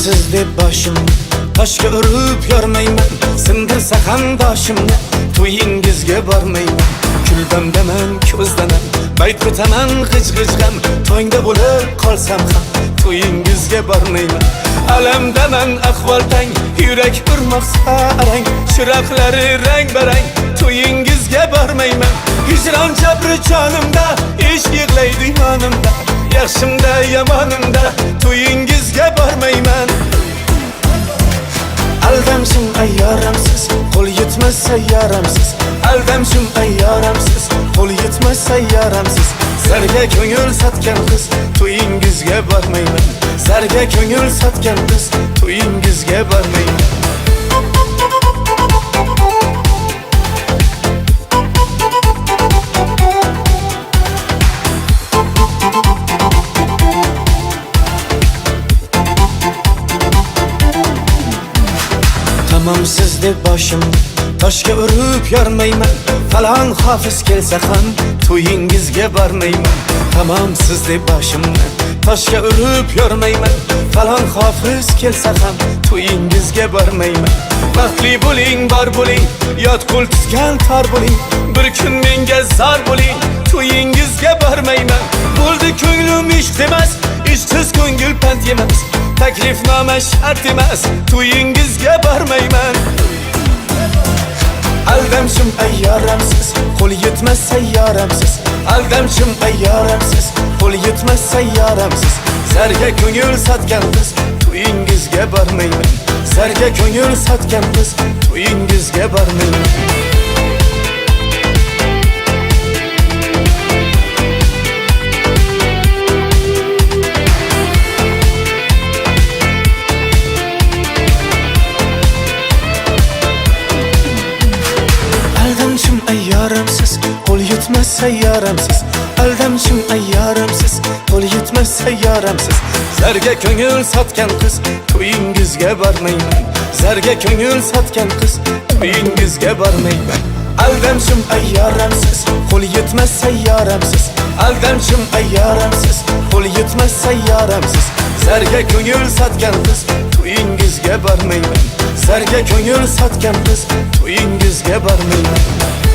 siz deb boshimni toshga urib yormayman. Sindirsa ham boshimni to'yingizga bormayman. Kuldamdaman, ko'zdaman, bayt ko'taman g'ij-g'ijg'am. To'ngda bo'lib qolsam ham to'yingizga bormayman. Alamdaman, ahvol tang, yurak urmoqsa arang. Chiroqlari rang-barang, to'yingizga bormayman. Hijron jabri jonimda, ish yig'laydi yonimda. Yaxshimda, yomonimda, to'yingizga bormayman. Aldamshim ayyoramsiz, qo'l yetmas sayyoramsiz. Aldamshim ayyoramsiz, qo'l yetmas sayyoramsiz. Zarga ko'ngil sotgan qiz, to'yingizga bormayman. Zarga ko'ngil sotgan qiz, to'yingizga bormayman. Tamam siz deb boshimni toshga urib yormayman. Falon hofiz kelsa ham to'yingizga bormayman. Tamam siz deb boshimni toshga urib yormayman. Falon hofiz kelsa ham to'yingizga bormayman. Baxtli bo'ling, bor bo'ling, yot qo'l tutgan tor bo'ling. Bir kun menga zor bo'ling, to'yingizga bormayman. Bo'ldi ko'nglim ishq emas, ishsiz ko'ngil pand emas. Taklifnoma shart emas, to'yingizga bormayman. Aldamshim ayyoramsiz, qo'l yetmas sayyoramsiz. Aldamshim ayyoramsiz, qo'l yetmas sayyoramsiz. Zarga ko'ngil sotgan qiz, to'yingizga bormayman. Zarga ko'ngil sotgan qiz, to'yingizga bormayman. Aldamshim ayyoramsiz, qo'l yetmas sayyoramsiz. Aldamshim ayyoramsiz, qo'l yetmas sayyoramsiz. Zarga ko'ngil sotgan qiz, to'yingizga bormayman. Zarga ko'ngil sotgan qiz, to'yingizga bormayman. Aldamshim ayyoramsiz, qo'l yetmas sayyoramsiz. Aldamshim ayyoramsiz, qo'l yetmas sayyoramsiz. Zarga ko'ngil sotgan qiz, to'yingizga bormayman. Zarga ko'ngil sotgan qiz, to'yingizga bormayman.